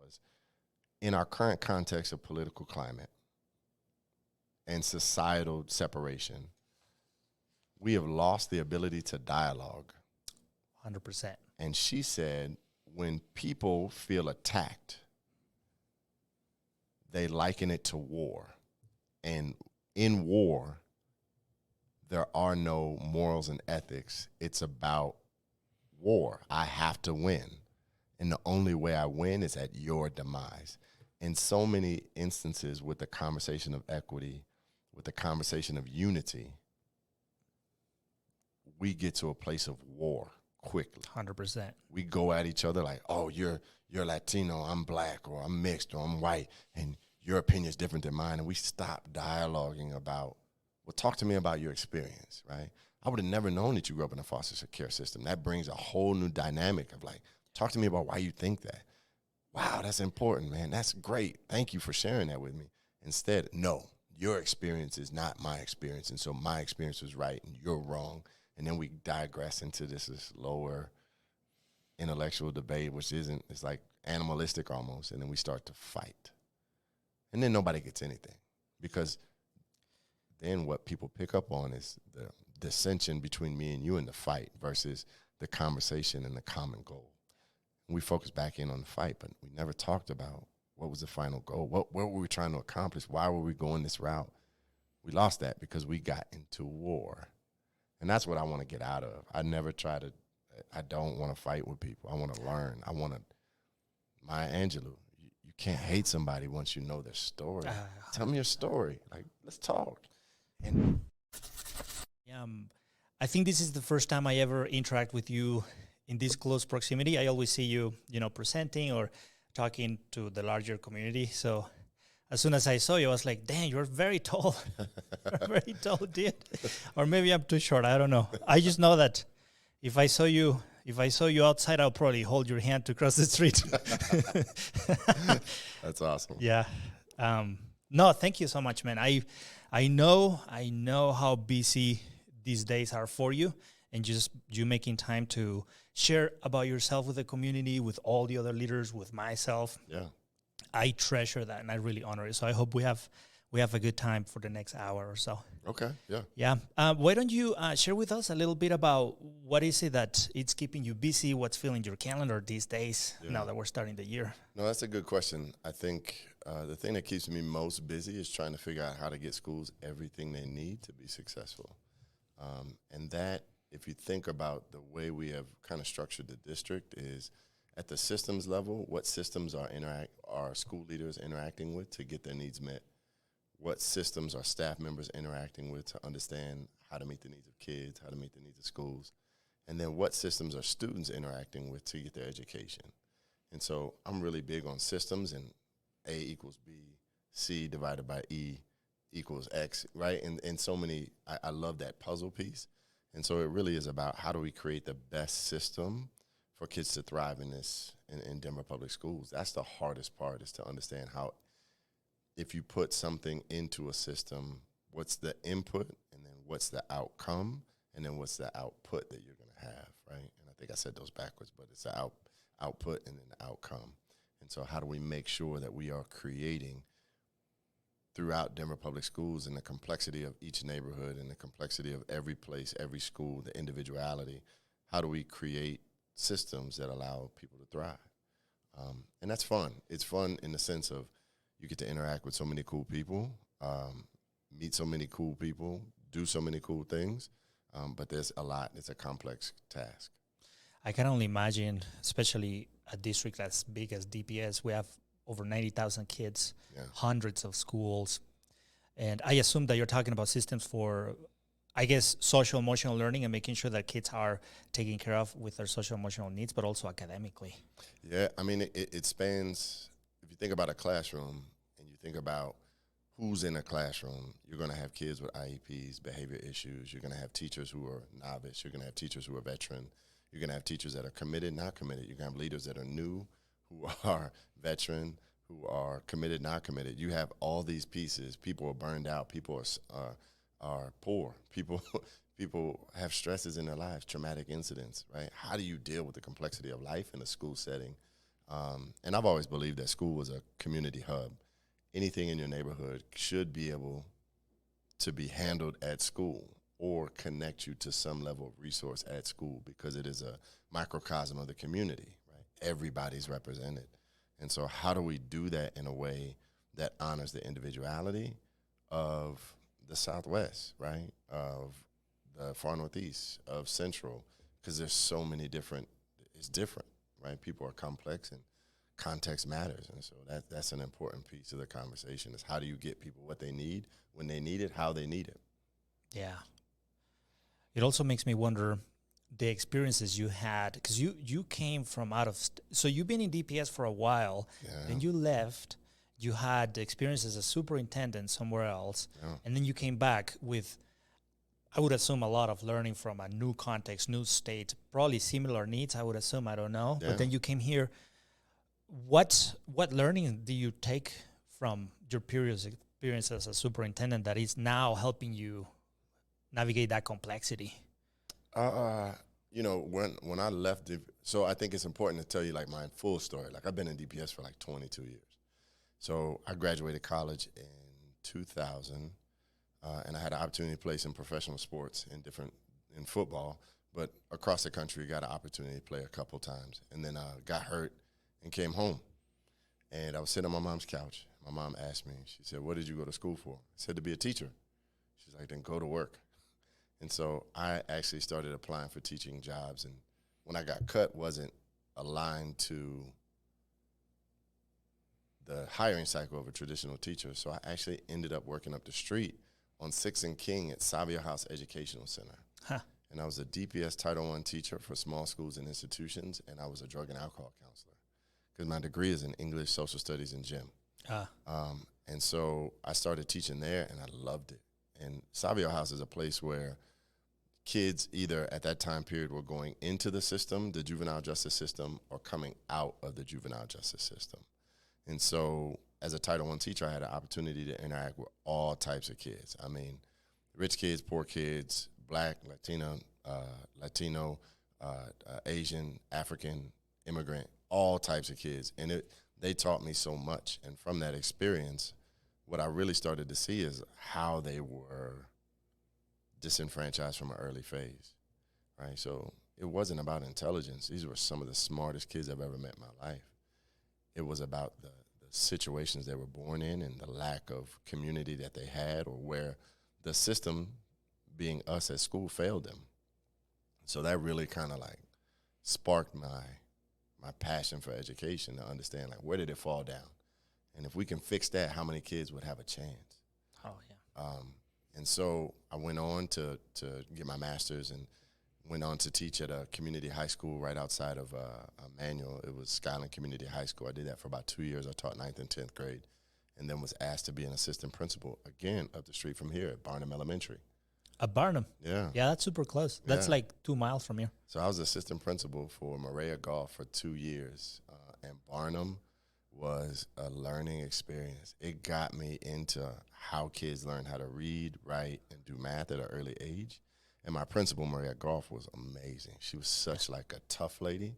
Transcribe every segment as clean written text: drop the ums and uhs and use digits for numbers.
was, in our current context of political climate and societal separation, we have lost the ability to dialogue. 100%. And she said, when people feel attacked, they liken it to war. And in war, there are no morals and ethics. It's about war. I have to win. And the only way I win is at your demise. In so many instances with the conversation of equity, with the conversation of unity, we get to a place of war quickly. 100%. We go at each other like, oh, you're Latino, I'm black, or I'm mixed, or I'm white, and your opinion is different than mine. And we stop dialoguing about, well, talk to me about your experience, right? I would have never known that you grew up in a foster care system. That brings a whole new dynamic of like, talk to me about why you think that. Wow, that's important, man. That's great. Thank you for sharing that with me. Instead, no, your experience is not my experience, and so my experience was right and you're wrong. And then we digress into this lower intellectual debate, which isn't, it's like animalistic almost, and then we start to fight. And then nobody gets anything, because then what people pick up on is the dissension between me and you in the fight versus the conversation and the common goal. And we focus back in on the fight, but we never talked about what was the final goal. What were we trying to accomplish? Why were we going this route? We lost that because we got into war. And that's what I want to get out of. I don't want to fight with people. I want to learn. Maya Angelou, you can't hate somebody once you know their story. Tell me your story. Like, let's talk. And I think this is the first time I ever interact with you in this close proximity. I always see you, presenting or talking to the larger community. So as soon as I saw you, I was like, dang, you're very tall. You're a very tall dude. Or maybe I'm too short. I don't know. I just know that if I saw you outside, I'll probably hold your hand to cross the street. That's awesome. Yeah. No, thank you so much, man. I know how busy these days are for you, and just you making time to share about yourself with the community, with all the other leaders, with myself. Yeah. I treasure that, and I really honor it. So I hope we have a good time for the next hour or so. Okay, yeah. Yeah. Why don't you share with us a little bit about what is it that it's keeping you busy, what's filling your calendar these days now that we're starting the year? No, that's a good question. I think the thing that keeps me most busy is trying to figure out how to get schools everything they need to be successful. And that, if you think about the way we have kind of structured the district, is at the systems level, what systems are school leaders interacting with to get their needs met? What systems are staff members interacting with to understand how to meet the needs of kids, how to meet the needs of schools? And then what systems are students interacting with to get their education? And so I'm really big on systems, and A equals B, C divided by E equals X, right? And so many, I love that puzzle piece. And so it really is about how do we create the best system for kids to thrive in Denver Public Schools. That's the hardest part, is to understand how, if you put something into a system, what's the input, and then what's the outcome, and then what's the output that you're going to have, right? And I think I said those backwards, but it's the output and then the outcome. And so how do we make sure that we are creating throughout Denver Public Schools, in the complexity of each neighborhood and the complexity of every place, every school, the individuality, how do we create systems that allow people to thrive? And that's fun. It's fun in the sense of you get to interact with so many cool people, meet so many cool people, do so many cool things, but there's a lot. It's a complex task. I can only imagine, especially a district as big as DPS, we have over 90,000 kids, hundreds of schools. And I assume that you're talking about systems for, I guess, social emotional learning and making sure that kids are taken care of with their social emotional needs, but also academically. Yeah, I mean, it spans, if you think about a classroom and you think about who's in a classroom, you're going to have kids with IEPs, behavior issues. You're going to have teachers who are novice. You're going to have teachers who are veteran. You're going to have teachers that are committed, not committed. You're going to have leaders that are new, who are veteran, who are committed, not committed. You have all these pieces. People are burned out. People are poor. People have stresses in their lives, traumatic incidents, right? How do you deal with the complexity of life in a school setting And I've always believed that school was a community hub. Anything in your neighborhood should be able to be handled at school or connect you to some level of resource at school, because it is a microcosm of the community, right? Everybody's represented. And so how do we do that in a way that honors the individuality of the Southwest, right? Of the far Northeast, of Central, because there's so many it's different, right? People are complex and context matters. And so that's an important piece of the conversation, is how do you get people what they need, when they need it, how they need it. Yeah. It also makes me wonder the experiences you had, because you came from so you've been in DPS for a while, then you left, you had the experience as a superintendent somewhere else, and then you came back with, I would assume, a lot of learning from a new context, new state, probably similar needs, I would assume, I don't know. But then you came here. What learning do you take from your previous experience as a superintendent that is now helping you navigate that complexity? When I left, so I think it's important to tell you like my full story. Like I've been in DPS for like 22 years. So I graduated college in 2000, and I had an opportunity to play some professional sports in football, but across the country got an opportunity to play a couple times, and then got hurt and came home. And I was sitting on my mom's couch. My mom asked me, she said, "What did you go to school for?" I said, "To be a teacher." She's like, "Then go to work." And so I actually started applying for teaching jobs. And when I got cut, wasn't aligned to the hiring cycle of a traditional teacher. So I actually ended up working up the street on 6th and King at Savio House Educational Center. Huh. And I was a DPS Title I teacher for small schools and institutions, and I was a drug and alcohol counselor, because my degree is in English, social studies, and gym. And so I started teaching there, and I loved it. And Savio House is a place where kids either at that time period were going into the system, the juvenile justice system, or coming out of the juvenile justice system. And so as a Title I teacher, I had an opportunity to interact with all types of kids. I mean, rich kids, poor kids, Black, Latino, Asian, African, immigrant, all types of kids. And they taught me so much. And from that experience, what I really started to see is how they were disenfranchised from an early phase, right? So it wasn't about intelligence. These were some of the smartest kids I've ever met in my life. It was about the situations they were born in and the lack of community that they had, or where the system, being us at school, failed them. So that really kind of like sparked my passion for education, to understand like where did it fall down, and if we can fix that, how many kids would have a chance. Oh yeah. And so I went on to get my master's, and went on to teach at a community high school right outside of Manual. It was Skyland Community High School. I did that for about 2 years. I taught 9th and 10th grade, and then was asked to be an assistant principal again up the street from here at Barnum Elementary. At Barnum? Yeah. Yeah, that's super close. That's like 2 miles from here. So I was assistant principal for Maria Golf for 2 years, and Barnum was a learning experience. It got me into how kids learn how to read, write, and do math at an early age. And my principal, Maria Golf, was amazing. She was such like a tough lady,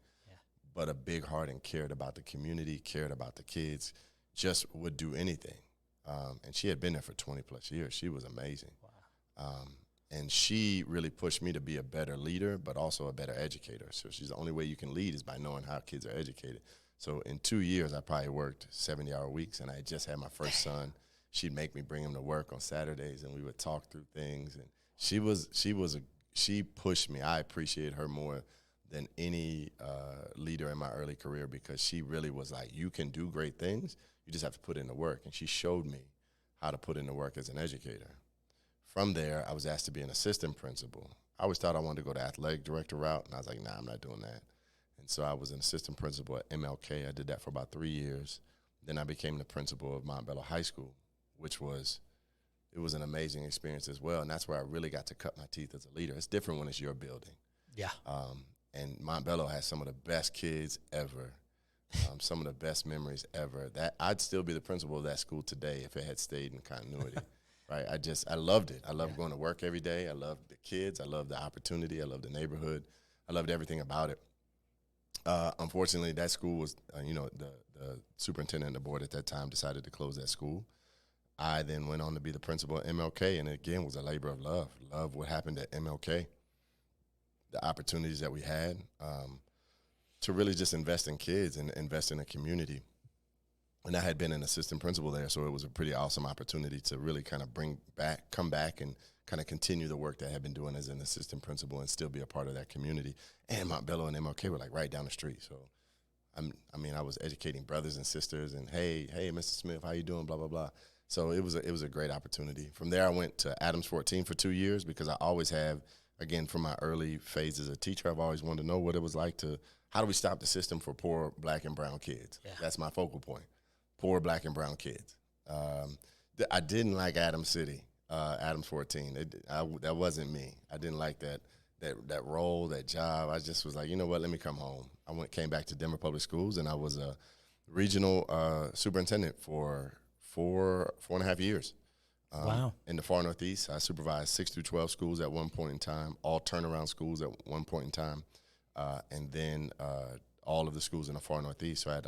but a big heart, and cared about the community, cared about the kids, just would do anything. And she had been there for 20 plus years. She was amazing. Wow. And she really pushed me to be a better leader, but also a better educator. So she's the only way you can lead is by knowing how kids are educated. So in 2 years, I probably worked 70-hour weeks, and I had just had my first son. She'd make me bring him to work on Saturdays, and we would talk through things. And she pushed me. I appreciate her more than any leader in my early career, because she really was like, you can do great things. You just have to put in the work. And she showed me how to put in the work as an educator. From there, I was asked to be an assistant principal. I always thought I wanted to go the athletic director route, and I was like, nah, I'm not doing that. And so I was an assistant principal at MLK. I did that for about 3 years. Then I became the principal of Montbello High School, which was an amazing experience as well. And that's where I really got to cut my teeth as a leader. It's different when it's your building. Yeah. And Montbello has some of the best kids ever, some of the best memories ever. That I'd still be the principal of that school today if it had stayed in continuity. Right? I loved it. I loved going to work every day. I loved the kids. I loved the opportunity. I loved the neighborhood. I loved everything about it. Unfortunately, that school was, the superintendent and the board at that time decided to close that school. I then went on to be the principal at MLK, and again was a labor of love. Love what happened at MLK, the opportunities that we had to really just invest in kids and invest in a community. And I had been an assistant principal there, so it was a pretty awesome opportunity to really kind of come back and kind of continue the work that I had been doing as an assistant principal and still be a part of that community. And Montbello and MLK were like right down the street. So, I was educating brothers and sisters and, hey, Mr. Smith, how you doing, blah, blah, blah. So it was a great opportunity. From there, I went to Adams 14 for 2 years because I always have, again, from my early phase as a teacher, I've always wanted to know what it was like how do we stop the system for poor black and brown kids? Yeah. That's my focal point, poor black and brown kids. I didn't like Adams City, Adams 14. That wasn't me. I didn't like that role, that job. I just was like, you know what, let me come home. Came back to Denver Public Schools, and I was a regional superintendent for 4.5 years. Wow. In the far Northeast, I supervised 6 through 12 schools at one point in time, all turnaround schools at one point in time, and then all of the schools in the far Northeast. So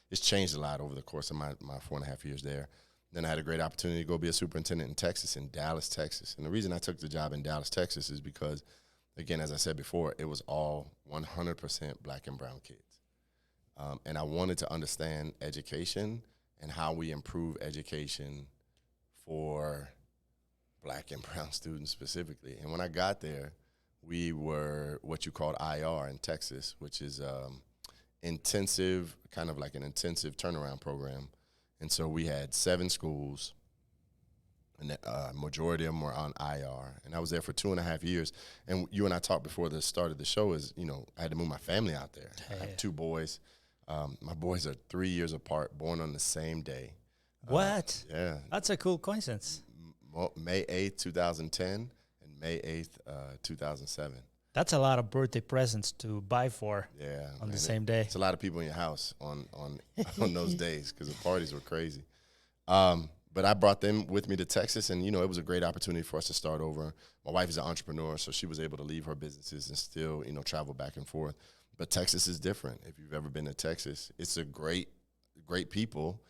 it's changed a lot over the course of my 4.5 years there. Then I had a great opportunity to go be a superintendent in Texas, in Dallas, Texas. And the reason I took the job in Dallas, Texas is because, again, as I said before, it was all 100% black and brown kids. And I wanted to understand education and how we improve education for black and brown students specifically. And when I got there, we were what you called IR in Texas, which is intensive, kind of like an intensive turnaround program. And so we had 7 schools, and the majority of them were on IR. And I was there for 2.5 years. And you and I talked before the start of the show I had to move my family out there. I have 2 boys. My boys are 3 years apart, born on the same day. What? Yeah. That's a cool coincidence. May 8th, 2010, and May 8th, 2007. That's a lot of birthday presents to buy for on the same day. It's a lot of people in your house on those days because the parties were crazy. But I brought them with me to Texas, and, it was a great opportunity for us to start over. My wife is an entrepreneur, so she was able to leave her businesses and still, travel back and forth. But Texas is different. If you've ever been to Texas, it's a great people.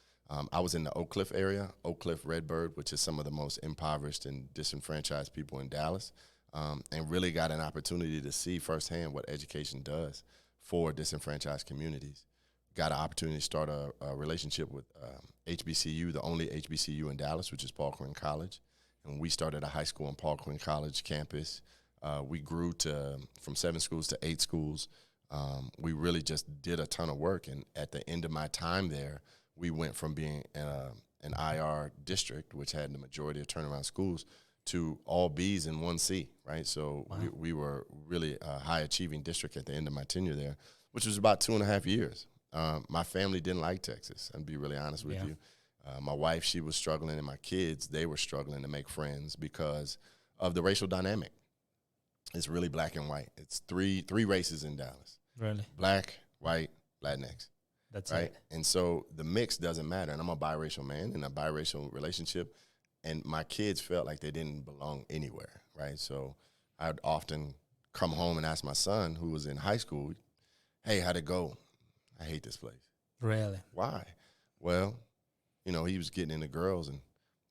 I was in the Oak Cliff area, Oak Cliff, Redbird, which is some of the most impoverished and disenfranchised people in Dallas, and really got an opportunity to see firsthand what education does for disenfranchised communities. Got an opportunity to start a relationship with HBCU, the only HBCU in Dallas, which is Paul Quinn College. And we started a high school on Paul Quinn College campus. We grew from 7 schools to 8 schools. We really just did a ton of work. And at the end of my time there, we went from being an IR district, which had the majority of turnaround schools, to all Bs and 1 C, right? So wow. we were really a high-achieving district at the end of my tenure there, which was about 2.5 years. My family didn't like Texas, I'll be really honest with you. My wife, she was struggling, and my kids, they were struggling to make friends because of the racial dynamic. It's really black and white. It's three races in Dallas. Really? Black, white, Latinx. That's right. It. And so the mix doesn't matter. And I'm a biracial man in a biracial relationship, and my kids felt like they didn't belong anywhere, right? So I'd often come home and ask my son, who was in high school, hey, how'd it go? I hate this place. Really? Why? Well, he was getting into girls, and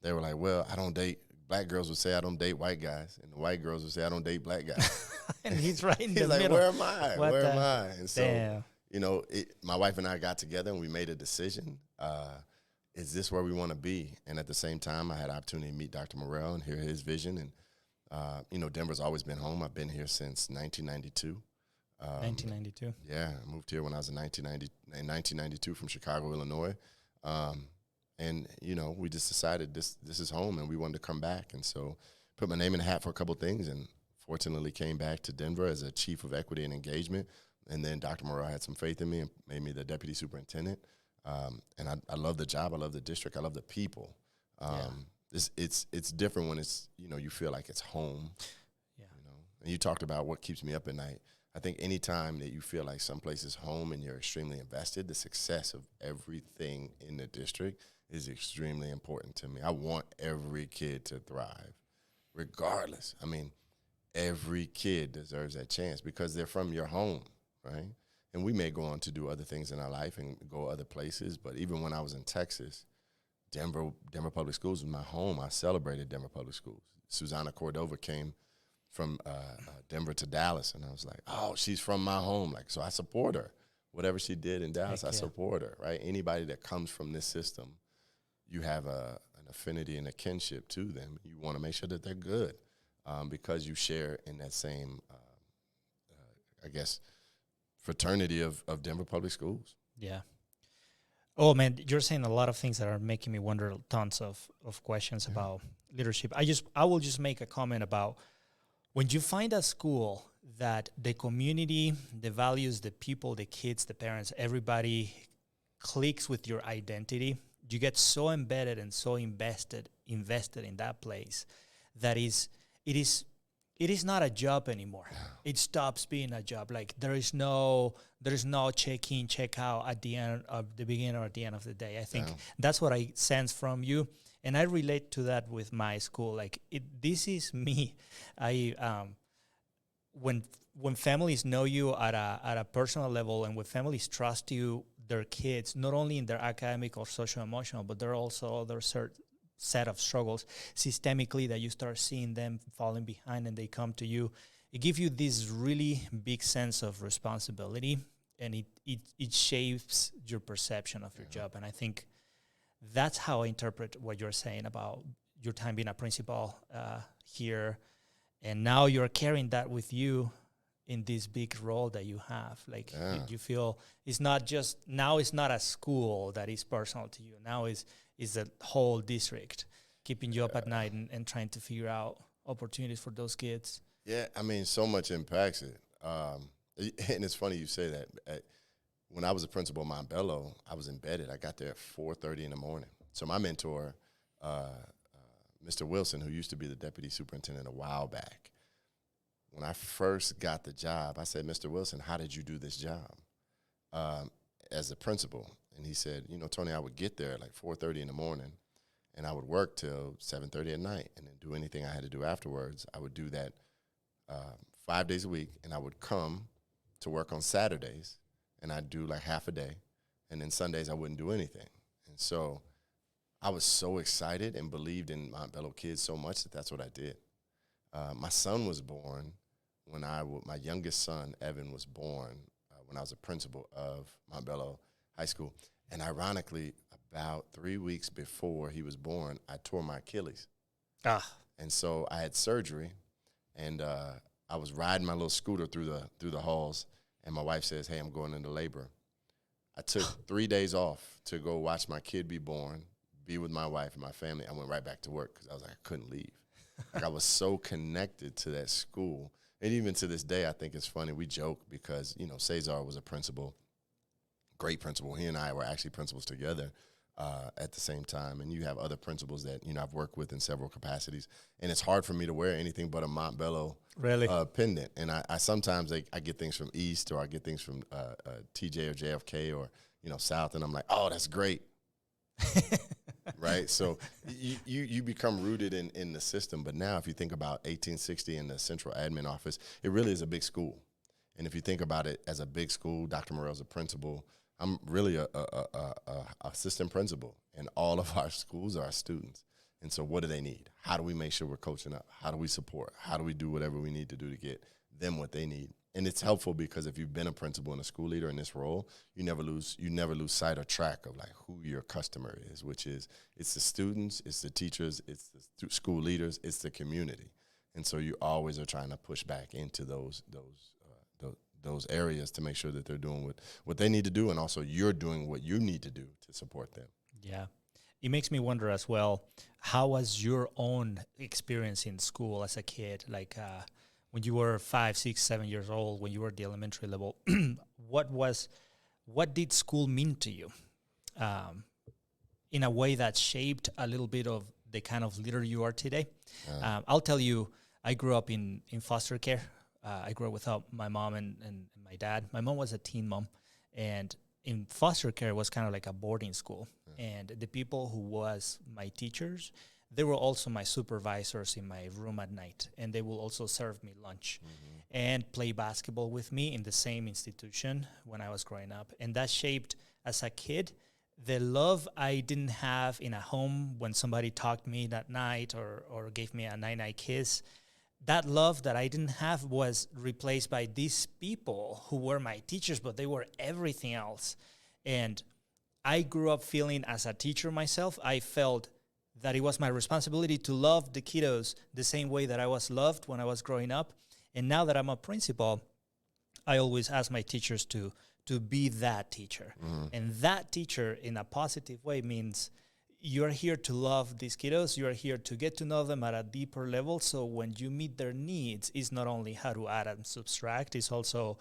they were like, well, I don't date. Black girls would say I don't date white guys, and the white girls would say I don't date black guys. And he's right in he's the like, middle. where am I? Where am I? And so, damn. My wife and I got together, and we made a decision. Is this where we want to be? And at the same time, I had an opportunity to meet Dr. Morrell and hear his vision. And, Denver's always been home. I've been here since 1992. 1992. Yeah, I moved here when I was in 1992 from Chicago, Illinois. And, we just decided this is home, and we wanted to come back. And so put my name in the hat for a couple of things, and fortunately came back to Denver as a chief of equity and engagement. And then Dr. Morrell had some faith in me and made me the deputy superintendent. And I love the job. I love the district. I love the people. It's different when it's, you feel like it's home. Yeah. And you talked about what keeps me up at night. I think any time that you feel like someplace is home and you're extremely invested, the success of everything in the district is extremely important to me. I want every kid to thrive, regardless. I mean, every kid deserves that chance because they're from your home, right? And we may go on to do other things in our life and go other places. But even when I was in Texas, Denver Public Schools was my home. I celebrated Denver Public Schools. Susanna Cordova came from Denver to Dallas, and I was like, oh, she's from my home. Like, so I support her. Whatever she did in Dallas, I support her, right? Anybody that comes from this system, you have an affinity and a kinship to them. You want to make sure that they're good because you share in that same, I guess, fraternity of Denver Public Schools. Yeah. Oh, man, you're saying a lot of things that are making me wonder tons of questions about leadership. I will just make a comment about when you find a school that the community, the values, the people, the kids, the parents, everybody clicks with your identity, you get so embedded and so invested in that place that it is not a job anymore. It stops being a job. Like there is no check in, check out at the end of the beginning or at the end of the day. I think that's what I sense from you, and I relate to that with my school. Like this is me. When families know you at a personal level, and when families trust you, their kids, not only in their academic or social emotional, but there are also other set of struggles systemically that you start seeing them falling behind and they come to you. It gives you this really big sense of responsibility, and it shapes your perception of your job. And I think that's how I interpret what you're saying about your time being a principal here, and now you're carrying that with you in this big role that you have. Like you feel it's not a school that is personal to you. Now is the whole district keeping you up at night and trying to figure out opportunities for those kids. Yeah, I mean, so much impacts it. And it's funny you say that. When I was a principal at Montbello, I was embedded. I got there at 4:30 in the morning. So my mentor, Mr. Wilson, who used to be the deputy superintendent a while back, when I first got the job, I said, Mr. Wilson, how did you do this job as a principal? And he said, Tony, I would get there at like 4:30 in the morning, and I would work till 7:30 at night, and then do anything I had to do afterwards. I would do that 5 days a week, and I would come to work on Saturdays, and I'd do like half a day, and then Sundays I wouldn't do anything. And so I was so excited and believed in Montbello kids so much that that's what I did. My son was born when my youngest son, Evan, was born when I was a principal of Montbello High School. And ironically, about 3 weeks before he was born, I tore my Achilles. And so I had surgery, and I was riding my little scooter through the halls, and my wife says, hey, I'm going into labor. I took 3 days off to go watch my kid be born, be with my wife and my family. I went right back to work because I was like, I couldn't leave. Like I was so connected to that school. And even to this day, I think it's funny. We joke because, Cesar was a principal, great principal. He and I were actually principals together at the same time. And you have other principals that, I've worked with in several capacities. And it's hard for me to wear anything but a Montbello pendant. And I sometimes I get things from East, or I get things from TJ or JFK or, South. And I'm like, oh, that's great. Right? So you become rooted in the system. But now if you think about 1860 in the central admin office, it really is a big school. And if you think about it as a big school, Dr. Morell's a principal. I'm really a assistant principal, and all of our schools are our students. And so what do they need? How do we make sure we're coaching up? How do we support? How do we do whatever we need to do to get them what they need? And it's helpful because if you've been a principal and a school leader in this role, you never lose sight or track of like who your customer is, which is it's the students, it's the teachers, it's the school leaders, it's the community. And so you always are trying to push back into those areas to make sure that they're doing what they need to do, and also you're doing what you need to do to support them. Yeah. It makes me wonder as well, how was your own experience in school as a kid? Like when you were 5, 6, 7 years old, when you were at the elementary level, what did school mean to you in a way that shaped a little bit of the kind of leader you are today? I'll tell you, I grew up in foster care. I grew up without my mom and my dad. My mom was a teen mom, and in foster care, it was kind of like a boarding school. And the people who was my teachers, they were also my supervisors in my room at night, and they will also serve me lunch and play basketball with me in the same institution when I was growing up. And that shaped, as a kid, the love I didn't have in a home when somebody talked to me that night or gave me a night-night kiss. That love that I didn't have was replaced by these people who were my teachers, but they were everything else. And I grew up feeling, as a teacher myself, I felt that it was my responsibility to love the kiddos the same way that I was loved when I was growing up. And now that I'm a principal, I always ask my teachers to be that teacher. And that teacher, in a positive way, means you're here to love these kiddos. You're here to get to know them at a deeper level. So when you meet their needs, it's not only how to add and subtract, it's also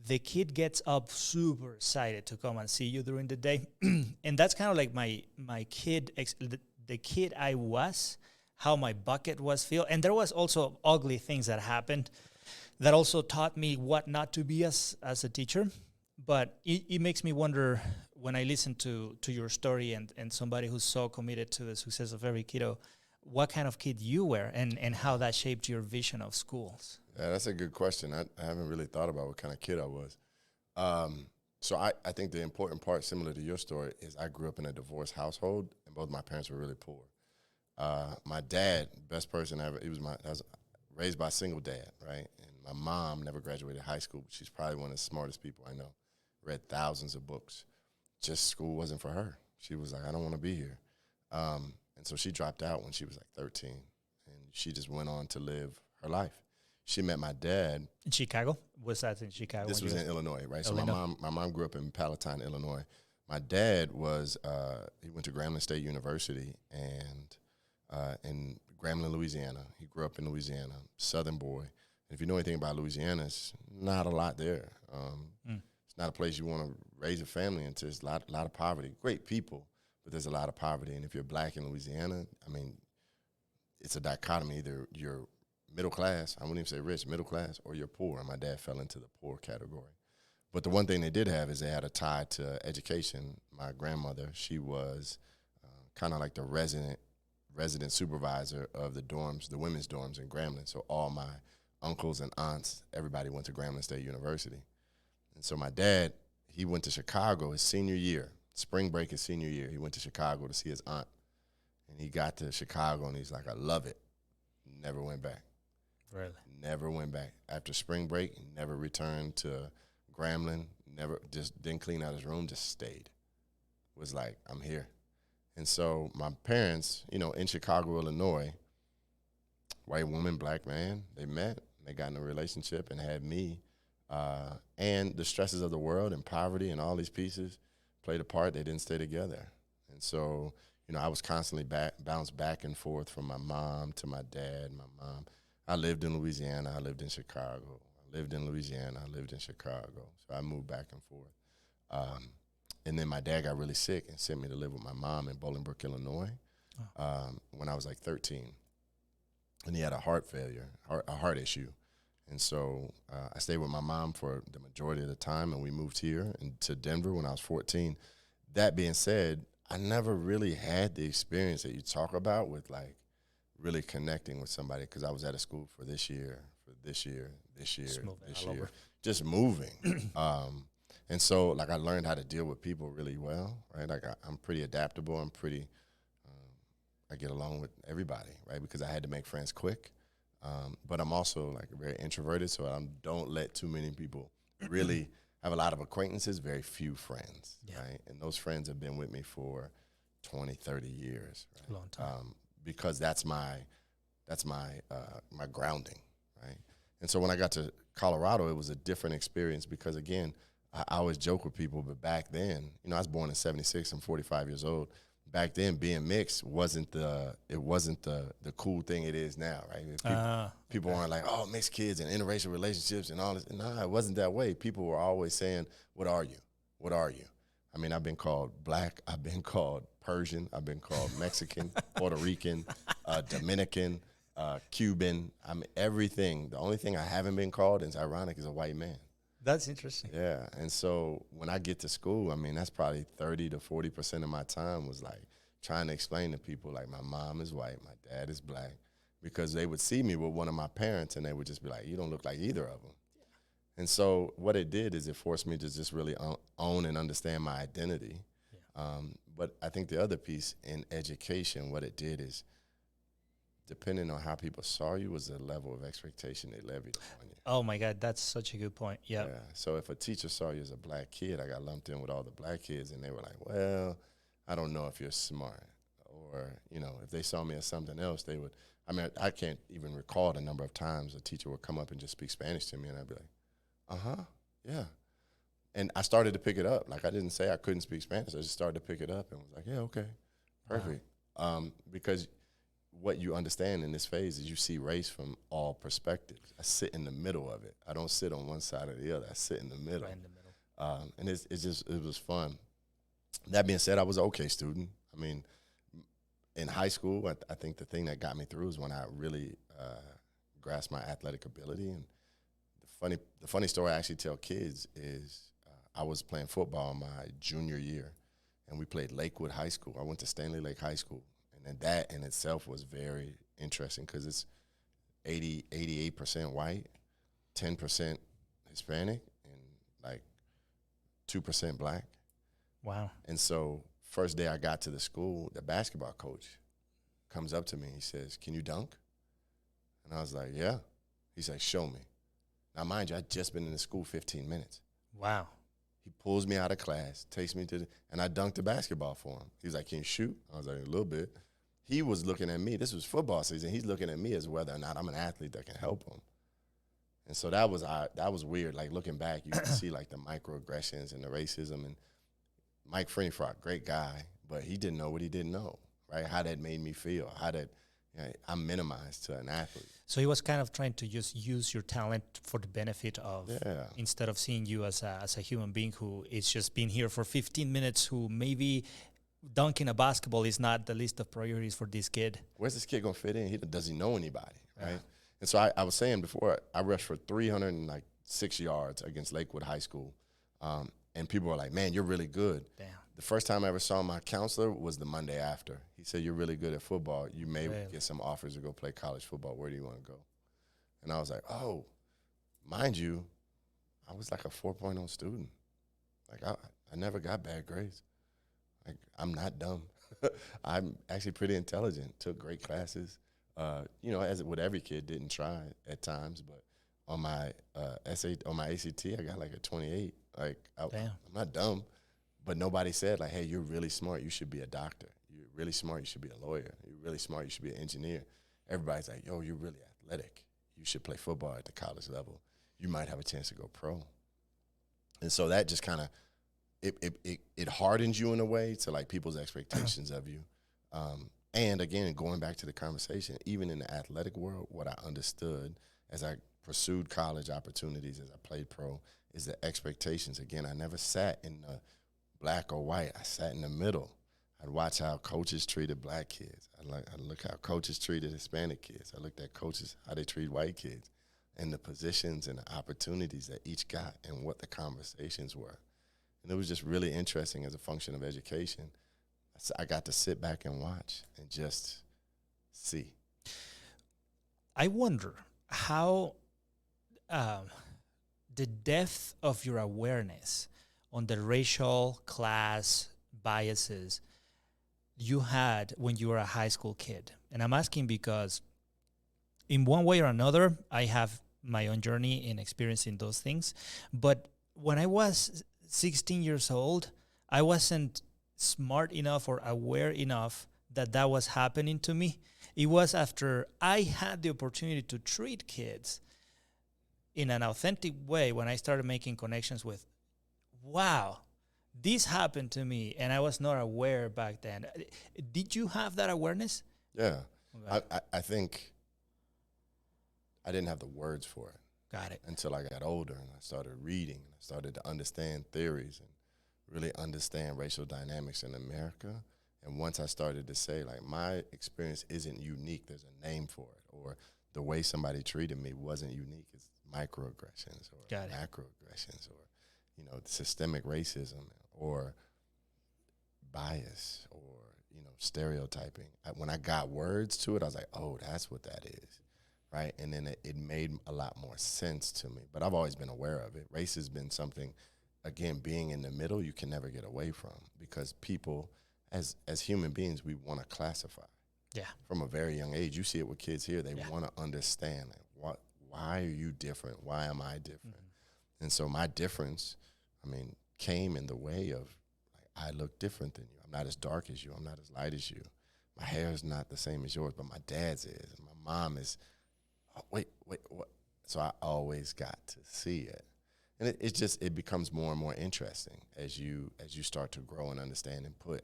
the kid gets up super excited to come and see you during the day. And that's kind of like my kid, the kid I was, how my bucket was filled. And there was also ugly things that happened that also taught me what not to be as a teacher. But it makes me wonder, when I listen to your story and somebody who's so committed to the success of every kiddo, what kind of kid you were and how that shaped your vision of schools. Yeah, that's a good question. I haven't really thought about what kind of kid I was. So I think the important part, similar to your story, is I grew up in a divorced household, and both my parents were really poor. My dad, best person ever, I was raised by a single dad, right? And my mom never graduated high school, but she's probably one of the smartest people I know. Read thousands of books. Just school wasn't for her. She was like, I don't want to be here. And so she dropped out when she was like 13, and she just went on to live her life. She met my dad. In Chicago? Was that in Chicago? This was in Illinois, right? Illinois. So my mom grew up in Palatine, Illinois. My dad was, he went to Grambling State University and in Grambling, Louisiana. He grew up in Louisiana, Southern boy. If you know anything about Louisiana, it's not a lot there. It's not a place you want to raise a family into. There's a lot of poverty. Great people, but there's a lot of poverty. And if you're black in Louisiana, I mean, it's a dichotomy. Either you're middle class, I wouldn't even say rich, middle class, or you're poor. And my dad fell into the poor category. But the one thing they did have is they had a tie to education. My grandmother, she was kind of like the resident supervisor of the dorms, the women's dorms in Grambling. So all my uncles and aunts, everybody went to Grambling State University. And so my dad, he went to Chicago his senior year, spring break his senior year. He went to Chicago to see his aunt. And he got to Chicago, and he's like, I love it. Never went back. Really? Never went back. After spring break, never returned to Grambling, just didn't clean out his room, just stayed. Was like, I'm here. And so my parents, in Chicago, Illinois, white woman, black man, they met, they got in a relationship and had me. And the stresses of the world and poverty and all these pieces played a part. They didn't stay together. And so, I was constantly bounced back and forth from my mom to my dad. My mom, I lived in Louisiana, I lived in Chicago. I lived in Louisiana, I lived in Chicago. So I moved back and forth. And then my dad got really sick and sent me to live with my mom in Bolingbrook, Illinois, when I was like 13. And he had a heart failure, a heart issue. And so I stayed with my mom for the majority of the time, and we moved here to Denver when I was 14. That being said, I never really had the experience that you talk about with, like, really connecting with somebody, because I was at a school for this year, this year, just moving. And so, like, I learned how to deal with people really well, right? Like, I'm pretty adaptable. I'm pretty, I get along with everybody, right? Because I had to make friends quick. But I'm also, like, very introverted, so I don't let too many people really have a lot of acquaintances, very few friends, right? And those friends have been with me for 20, 30 years, right? Long time. Because that's my grounding, right? And so when I got to Colorado, it was a different experience because, again, I always joke with people, but back then, I was born in 76, I'm 45 years old. Back then, being mixed wasn't the cool thing it is now, right? People aren't like, oh, mixed kids and interracial relationships and all this. No, it wasn't that way. People were always saying, what are you? What are you? I mean, I've been called black. I've been called Persian. I've been called Mexican, Puerto Rican, Dominican, Cuban. I mean, everything. The only thing I haven't been called, and it's ironic, is a white man. That's interesting. Yeah, and so when I get to school, I mean, that's probably 30 to 40% of my time was, like, trying to explain to people, like, my mom is white, my dad is black, because they would see me with one of my parents and they would just be like, you don't look like either of them. And so what it did is it forced me to just really own and understand my identity. But I think the other piece in education, what it did is, depending on how people saw you, was the level of expectation they levied on you. Oh my God, that's such a good point. Yeah. So if a teacher saw you as a black kid, I got lumped in with all the black kids, and they were like, well, I don't know if you're smart. Or, you know, if they saw me as something else, they would, I mean, I can't even recall the number of times a teacher would come up and just speak Spanish to me, and I'd be like, yeah. And I started to pick it up. Like, I didn't say I couldn't speak Spanish. I just started to pick it up and was like, yeah, okay, perfect. Wow. Because what you understand in this phase is you see race from all perspectives. I sit in the middle of it. I don't sit on one side or the other. I sit in the middle. Right in the middle. And it was fun. That being said, I was an okay student. I mean, in high school, I think the thing that got me through is when I really grasped my athletic ability. And the funny story I actually tell kids is I was playing football my junior year, and we played Lakewood High School. I went to Stanley Lake High School. And that in itself was very interesting because it's 88% white, 10% Hispanic, and like 2% black. Wow. And so first day I got to the school, the basketball coach comes up to me. He says, can you dunk? And I was like, yeah. He's like, show me. Now, mind you, I'd just been in the school 15 minutes. Wow. He pulls me out of class, takes me to and I dunked the basketball for him. He's like, can you shoot? I was like, a little bit. He was looking at me. This was football season. He's looking at me as whether or not I'm an athlete that can help him. And so that was weird. Like, looking back, you can see like the microaggressions and the racism. And Mike Freenfrock, great guy, but he didn't know what he didn't know, right? How that made me feel. How that I'm minimized to an athlete. So he was kind of trying to just use your talent for the benefit of, instead of seeing you as a human being who is just been here for 15 minutes, who maybe dunking a basketball is not the list of priorities for this kid. Where's this kid going to fit in? Does he know anybody, right? And so I was saying before, I rushed for 306 yards against Lakewood High School, and people were like, man, you're really good. Damn. The first time I ever saw my counselor was the Monday after. He said, you're really good at football. You may get some offers to go play college football. Where do you want to go? And I was like, oh, mind you, I was like a 4.0 student. Like, I never got bad grades. Like, I'm not dumb. I'm actually pretty intelligent, took great classes. You know, as with every kid, didn't try at times, but on my ACT, I got like a 28. Like, I'm not dumb, but nobody said like, hey, you're really smart, you should be a doctor. You're really smart, you should be a lawyer. You're really smart, you should be an engineer. Everybody's like, yo, you're really athletic. You should play football at the college level. You might have a chance to go pro. And so that just kind of, it hardens you in a way to like people's expectations of you. And again, going back to the conversation, even in the athletic world, what I understood as I pursued college opportunities, as I played pro, is the expectations. Again, I never sat in the black or white. I sat in the middle. I'd watch how coaches treated black kids. I'd look how coaches treated Hispanic kids. I looked at coaches, how they treat white kids, and the positions and the opportunities that each got and what the conversations were. And it was just really interesting as a function of education. I got to sit back and watch and just see. I wonder how the depth of your awareness on the racial class biases you had when you were a high school kid. And I'm asking because in one way or another, I have my own journey in experiencing those things. But when I was 16 years old, I wasn't smart enough or aware enough that that was happening to me. It was after I had the opportunity to treat kids in an authentic way when I started making connections with, wow, this happened to me, and I was not aware back then. Did you have that awareness? Yeah. Okay. I think I didn't have the words for it. Got it. Until I got older and I started reading and I started to understand theories and really understand racial dynamics in America. And once I started to say, like, my experience isn't unique, there's a name for it, or the way somebody treated me wasn't unique, it's microaggressions or macroaggressions or, you know, systemic racism or bias or, you know, stereotyping. When I got words to it, I was like, oh, that's what that is, right? And then it made a lot more sense to me. But I've always been aware of it. Race has been something, again, being in the middle, you can never get away from, because people, as human beings, we want to classify. Yeah. From a very young age, you see it with kids here. They want to understand, like, why are you different? Why am I different? Mm-hmm. And so my difference, came in the way of, like, I look different than you. I'm not as dark as you. I'm not as light as you. My hair is not the same as yours, but my dad's is. And my mom is, wait, what? So I always got to see it. And it becomes more and more interesting as you start to grow and understand and put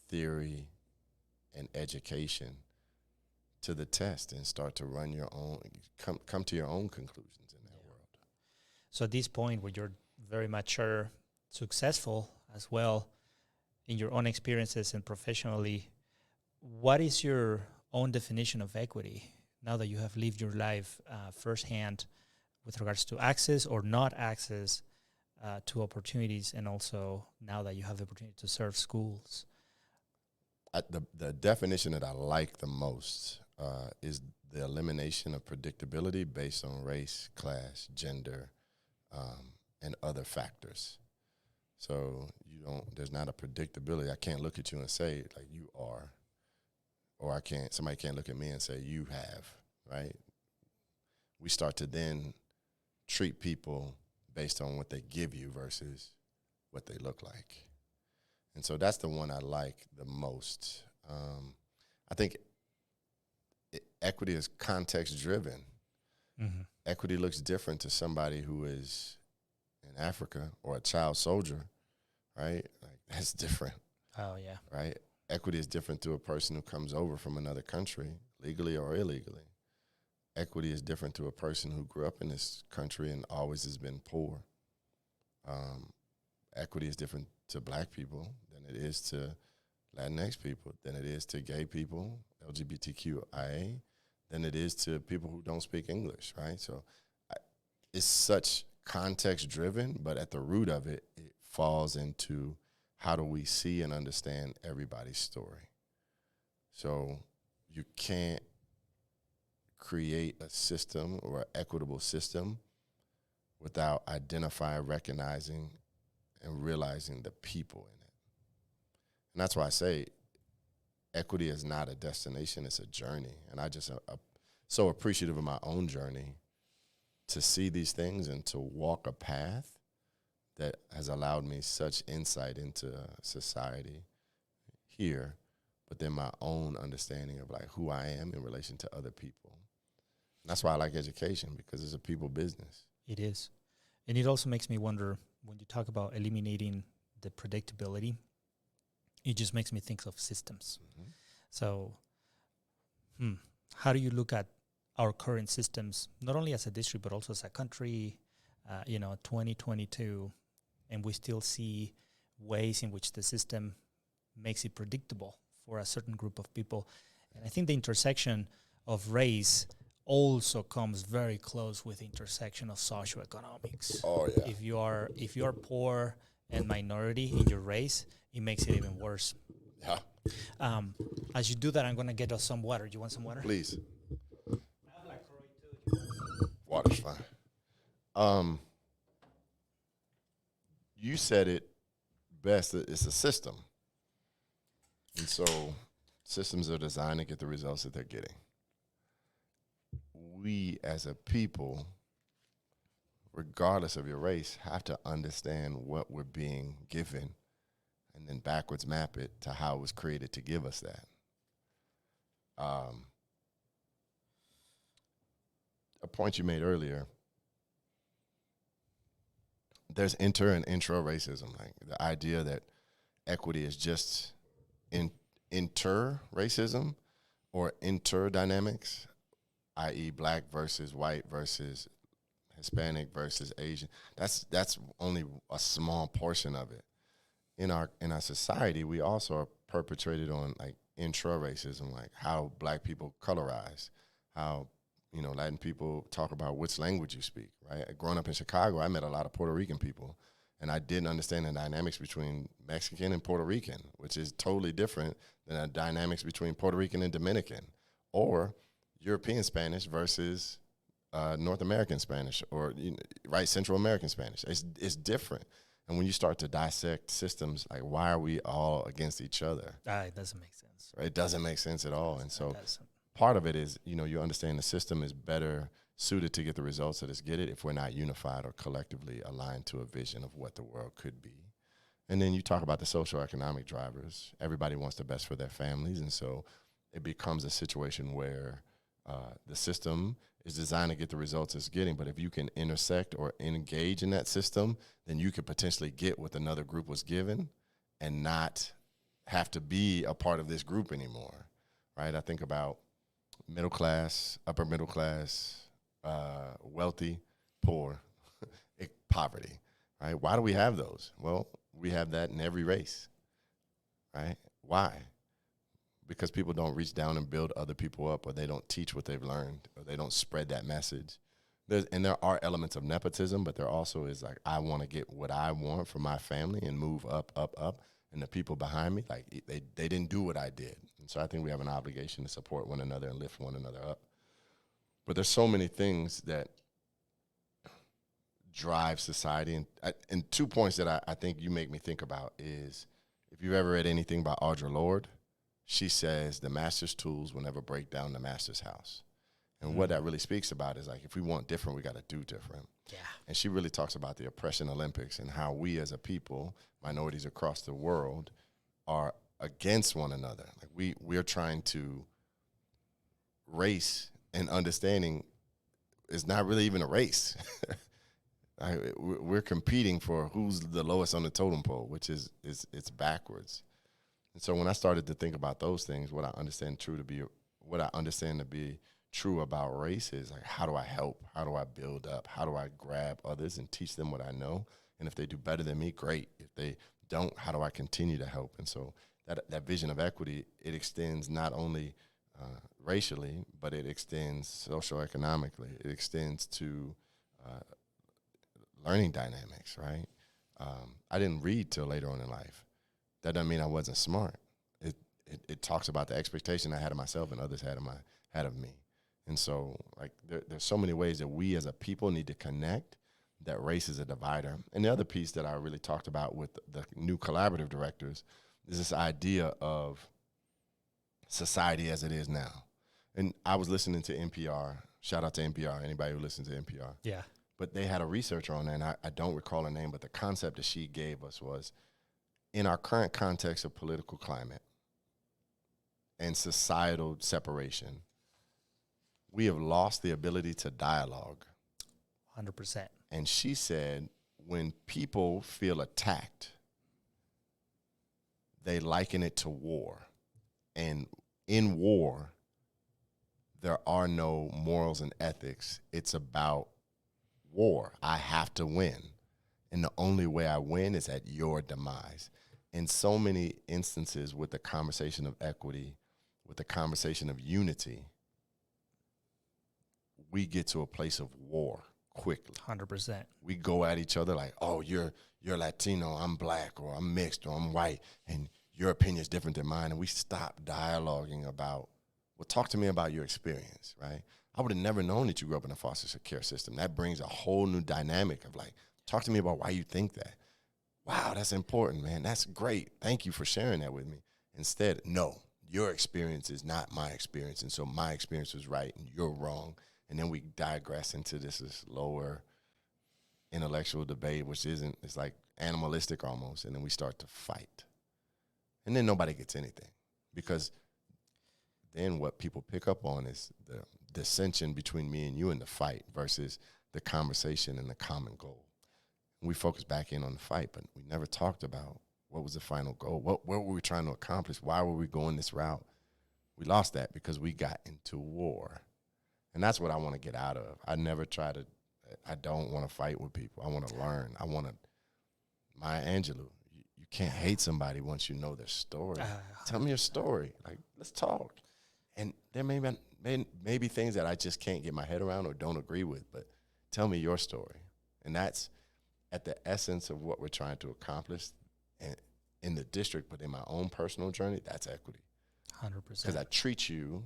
theory and education to the test and start to run your own, come to your own conclusions in that world. So at this point where you're very mature, successful as well in your own experiences and professionally, what is your own definition of equity now that you have lived your life firsthand with regards to access or not access to opportunities, and also now that you have the opportunity to serve schools? The definition that I like the most is the elimination of predictability based on race, class, gender, and other factors. So there's not a predictability. I can't look at you and say, like, you are, or somebody can't look at me and say, you have, right? We start to then treat people based on what they give you versus what they look like. And so that's the one I like the most. I think equity is context-driven. Mm-hmm. Equity looks different to somebody who is in Africa or a child soldier, right? Like, that's different. Oh, yeah. Right? Equity is different to a person who comes over from another country, legally or illegally. Equity is different to a person who grew up in this country and always has been poor. Equity is different to black people than it is to Latinx people, than it is to gay people, LGBTQIA, than it is to people who don't speak English, right? So it's such context-driven, but at the root of it, it falls into how do we see and understand everybody's story. So you can't create a system or an equitable system without identifying, recognizing, and realizing the people in it. And that's why I say equity is not a destination, it's a journey. And I just so appreciative of my own journey to see these things and to walk a path that has allowed me such insight into society here, but then my own understanding of, like, who I am in relation to other people. And that's why I like education, because it's a people business. It is. And it also makes me wonder, when you talk about eliminating the predictability, it just makes me think of systems. Mm-hmm. So how do you look at our current systems, not only as a district, but also as a country, 2022, and we still see ways in which the system makes it predictable for a certain group of people. And I think the intersection of race also comes very close with the intersection of socioeconomics. Oh, yeah. If you are poor and minority in your race, it makes it even worse. Yeah. As you do that, I'm going to get us some water. Do you want some water? Please. I have LaCroix too. Water's fine. You said it best. It's a system. And so systems are designed to get the results that they're getting. We as a people, regardless of your race, have to understand what we're being given and then backwards map it to how it was created to give us that. A point you made earlier, there's inter and intra racism, like the idea that equity is just inter racism or inter dynamics, i.e. black versus white versus Hispanic versus Asian. That's only a small portion of it. In our society, we also are perpetrated on, like, intra racism, like how black people colorize, how Latin people talk about which language you speak, right? Growing up in Chicago, I met a lot of Puerto Rican people, And I didn't understand the dynamics between Mexican and Puerto Rican, which is totally different than the dynamics between Puerto Rican and Dominican, or European Spanish versus North American Spanish, or Central American Spanish. It's different. And when you start to dissect systems, like, why are we all against each other? It doesn't make sense. Right? It doesn't make sense at all. And so part of it is, you understand the system is better suited to get the results that it's getting if we're not unified or collectively aligned to a vision of what the world could be. And then you talk about the social economic drivers. Everybody wants the best for their families. And so it becomes a situation where the system is designed to get the results it's getting. But if you can intersect or engage in that system, then you could potentially get what another group was given and not have to be a part of this group anymore, right? I think about middle class, upper middle class, wealthy, poor, poverty, right? Why do we have those? Well, we have that in every race, right? Why? Because people don't reach down and build other people up, or they don't teach what they've learned, or they don't spread that message. There are elements of nepotism, but there also is like, I want to get what I want for my family and move up, up, up. And the people behind me, like, they didn't do what I did. And so I think we have an obligation to support one another and lift one another up. But there's so many things that drive society. And 2 points that I think you make me think about is, if you've ever read anything by Audre Lorde, she says the master's tools will never break down the master's house. And what that really speaks about is, like, if we want different, we got to do different. Yeah. And she really talks about the oppression Olympics and how we as a people, minorities across the world, are against one another. Like, we're trying to race, and understanding is not really even a race. We're competing for who's the lowest on the totem pole, which is it's backwards. And so when I started to think about those things, what I understand to be true about race is, like, how do I help? How do I build up? How do I grab others and teach them what I know? And if they do better than me, great. If they don't, how do I continue to help? And so that vision of equity, it extends not only racially, but it extends socioeconomically. It extends to learning dynamics, right? I didn't read till later on in life. That doesn't mean I wasn't smart. It talks about the expectation I had of myself and others had of me. And so, like, there's so many ways that we as a people need to connect, that race is a divider. And the other piece that I really talked about with the new collaborative directors is this idea of society as it is now. And I was listening to NPR. Shout out to NPR, anybody who listens to NPR. Yeah. But they had a researcher on there, and I don't recall her name, but the concept that she gave us was, in our current context of political climate and societal separation, we have lost the ability to dialogue. 100%. And she said, when people feel attacked, they liken it to war. And in war, there are no morals and ethics. It's about war. I have to win. And the only way I win is at your demise. In so many instances with the conversation of equity, with the conversation of unity, we get to a place of war quickly. 100%. We go at each other like, oh, you're Latino, I'm black, or I'm mixed, or I'm white, and your opinion is different than mine. And we stop dialoguing about, well, talk to me about your experience, right? I would have never known that you grew up in a foster care system. That brings a whole new dynamic of, like, talk to me about why you think that. Wow, that's important, man. That's great. Thank you for sharing that with me. Instead, no, your experience is not my experience, and so my experience was right and you're wrong. And then we digress into this lower intellectual debate, which it's like animalistic almost, and then we start to fight. And then nobody gets anything, because then what people pick up on is the dissension between me and you in the fight versus the conversation and the common goal. We focus back in on the fight, but we never talked about what was the final goal. What were we trying to accomplish? Why were we going this route? We lost that because we got into war. And that's what I want to get out of. I don't want to fight with people. I want to learn. Maya Angelou, you can't hate somebody once you know their story. Tell me your story. Like, let's talk. And there may be things that I just can't get my head around or don't agree with, but tell me your story. And that's at the essence of what we're trying to accomplish in the district, but in my own personal journey, that's equity. 100%. Because I treat you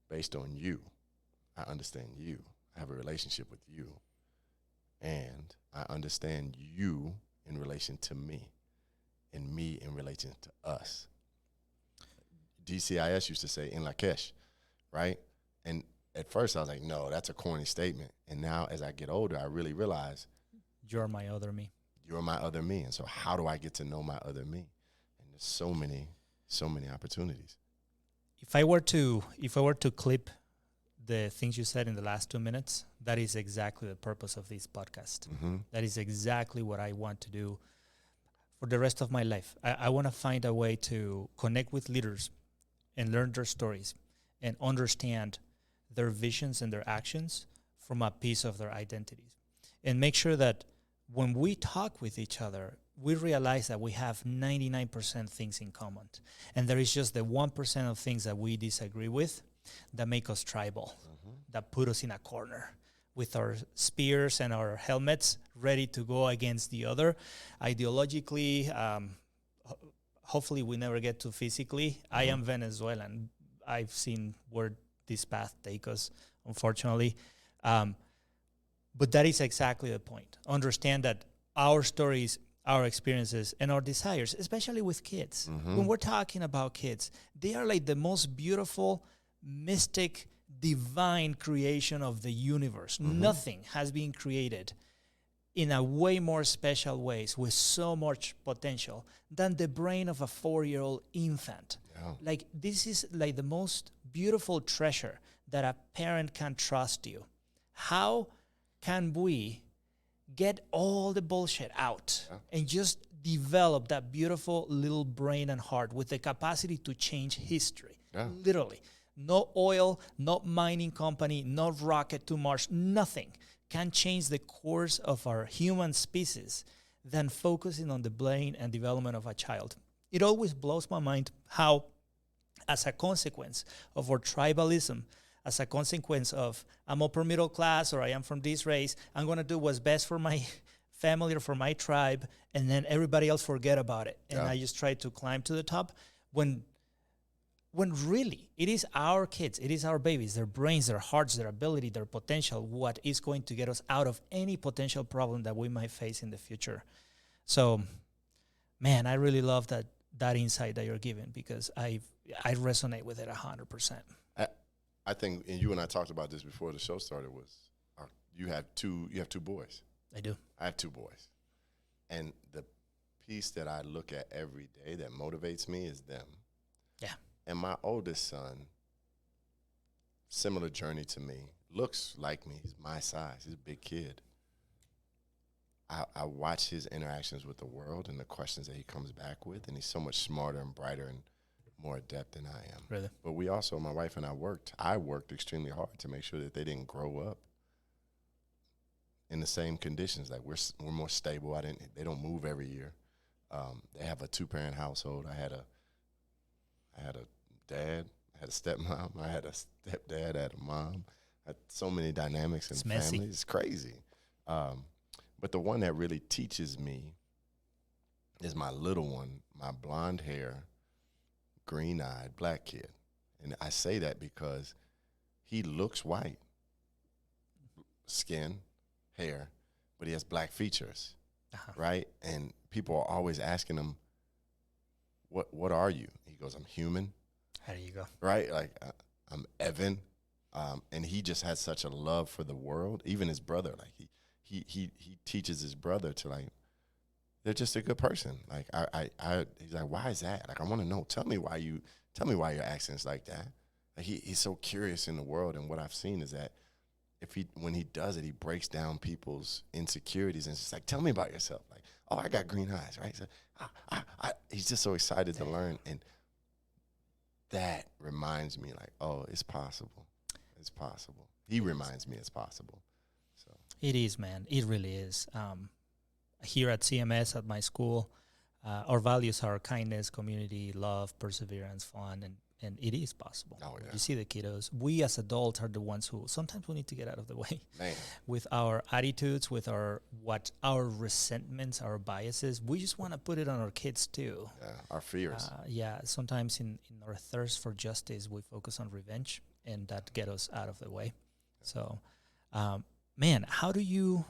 based on you. I understand you. I have a relationship with you. And I understand you in relation to me, and me in relation to us. DCIS used to say, in Lakesh, right? And at first I was like, no, that's a corny statement. And now as I get older, I really realize, you're my other me. You're my other me. And so how do I get to know my other me? And there's so many opportunities. If I were to clip the things you said in the last 2 minutes, that is exactly the purpose of this podcast. Mm-hmm. That is exactly what I want to do for the rest of my life. I want to find a way to connect with leaders and learn their stories and understand their visions and their actions from a piece of their identities. And make sure that when we talk with each other, we realize that we have 99% things in common. And there is just the 1% of things that we disagree with that make us tribal, that put us in a corner with our spears and our helmets ready to go against the other. Ideologically, hopefully we never get to physically. I am Venezuelan. I've seen where this path take us, unfortunately. But that is exactly the point. Understand that our stories, our experiences, and our desires, especially with kids. When we're talking about kids, they are like the most beautiful, mystic, divine creation of the universe. Nothing has been created in a way more special ways with so much potential than the brain of a 4-year-old infant. Yeah. Like, this is like the most beautiful treasure that a parent can trust you. How can we get all the bullshit out and just develop that beautiful little brain and heart with the capacity to change history? Literally. No oil, no mining company, no rocket to Mars, nothing can change the course of our human species than focusing on the brain and development of a child. It always blows my mind how, as a consequence of our tribalism, as a consequence of I'm upper middle class or I am from this race, I'm going to do what's best for my family or for my tribe, and then everybody else forget about it. And I just try to climb to the top when really it is our kids, it is our babies, their brains, their hearts, their ability, their potential, what is going to get us out of any potential problem that we might face in the future. So, man, I really love that insight that you're giving, because I resonate with it 100%. I think, and you and I talked about this before the show started, was you have two boys. I do. I have 2 boys. And the piece that I look at every day that motivates me is them. Yeah. And my oldest son, similar journey to me, looks like me. He's my size. He's a big kid. I watch his interactions with the world and the questions that he comes back with, and he's so much smarter and brighter and more adept than I am. Really? But we also, my wife and I worked extremely hard to make sure that they didn't grow up in the same conditions. Like, we're more stable. They don't move every year. They have a 2-parent household. I had a dad, I had a stepmom, I had a stepdad, I had a mom. I had so many dynamics in the family. Messy. It's crazy. But the one that really teaches me is my little one, my blonde hair, green-eyed black kid. And I say that because he looks white, skin, hair, but he has black features, right? And people are always asking him, what are you? He goes, I'm human. There you go. Right? Like, I'm Evan. And he just has such a love for the world. Even his brother, like, he teaches his brother to, like, they're just a good person. Like, he's like, why is that? Like, I want to know. Tell me why your accent's like that. Like, he's so curious in the world. And what I've seen is that when he does it, he breaks down people's insecurities and it's just like, tell me about yourself. Like, oh, I got green eyes, right? So he's just so excited to learn. And that reminds me, like, oh, it's possible. It's possible. He reminds me it's possible. So It is, man. It really is. Here at CMS, at my school, our values are kindness, community, love, perseverance, fun, and it is possible. Oh, yeah. You see the kiddos. We as adults are the ones who sometimes we need to get out of the way. Man. With our attitudes, with our resentments, our biases. We just want to put it on our kids too. Yeah, our fears. Sometimes in our thirst for justice, we focus on revenge, and that get us out of the way. So, man, how do you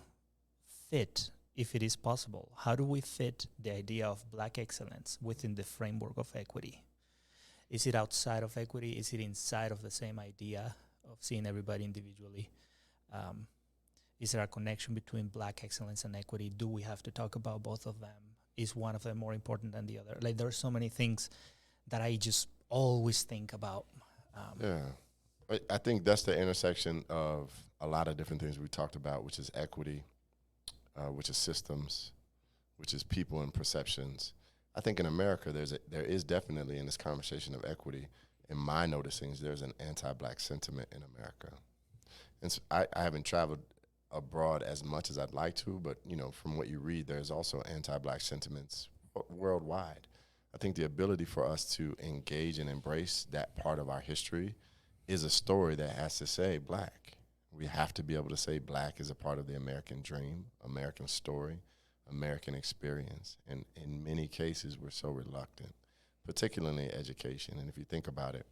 fit, if it is possible, how do we fit the idea of Black excellence within the framework of equity? Is it outside of equity? Is it inside of the same idea of seeing everybody individually? Is there a connection between Black excellence and equity? Do we have to talk about both of them? Is one of them more important than the other? Like, there are so many things that I just always think about. I think that's the intersection of a lot of different things we talked about, which is equity, which is systems, which is people and perceptions. I think in America, there is definitely, in this conversation of equity, in my noticings, there's an anti-Black sentiment in America. And so I haven't traveled abroad as much as I'd like to, but from what you read, there's also anti-Black sentiments worldwide. I think the ability for us to engage and embrace that part of our history is a story that has to say Black. We have to be able to say Black is a part of the American dream, American story, American experience. And in many cases, we're so reluctant, particularly in education. And if you think about it,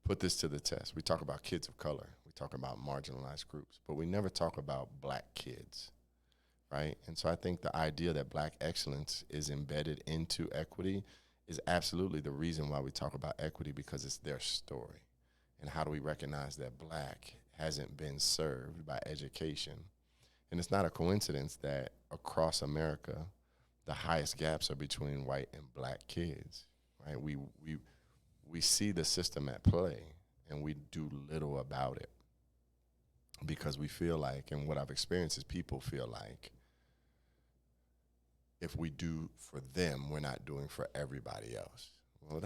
put this to the test. We talk about kids of color. We talk about marginalized groups, but we never talk about Black kids, right? And so I think the idea that Black excellence is embedded into equity is absolutely the reason why we talk about equity, because it's their story. And how do we recognize that Black hasn't been served by education? And it's not a coincidence that across America, the highest gaps are between white and Black kids, right? We see the system at play, and we do little about it because we feel like, and what I've experienced is people feel like if we do for them, we're not doing for everybody else. Well,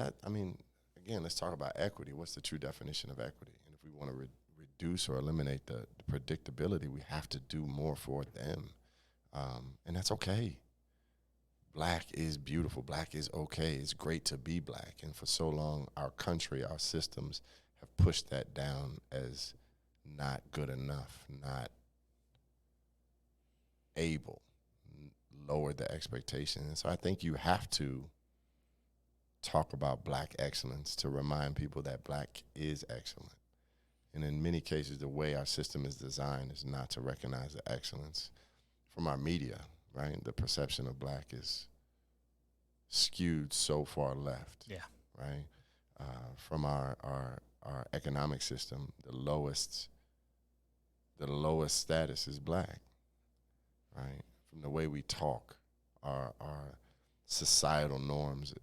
again, let's talk about equity. What's the true definition of equity? And if we want to reduce or eliminate the predictability, we have to do more for them. And that's okay. Black is beautiful. Black is okay. It's great to be Black. And for so long, our country, our systems have pushed that down as not good enough, not able, lowered the expectation. And so I think you have to talk about Black excellence to remind people that Black is excellent. And in many cases, the way our system is designed is not to recognize the excellence. From our media, right? The perception of Black is skewed so far left. Yeah. Right? From our economic system, the lowest status is Black. Right? From the way we talk, our societal norms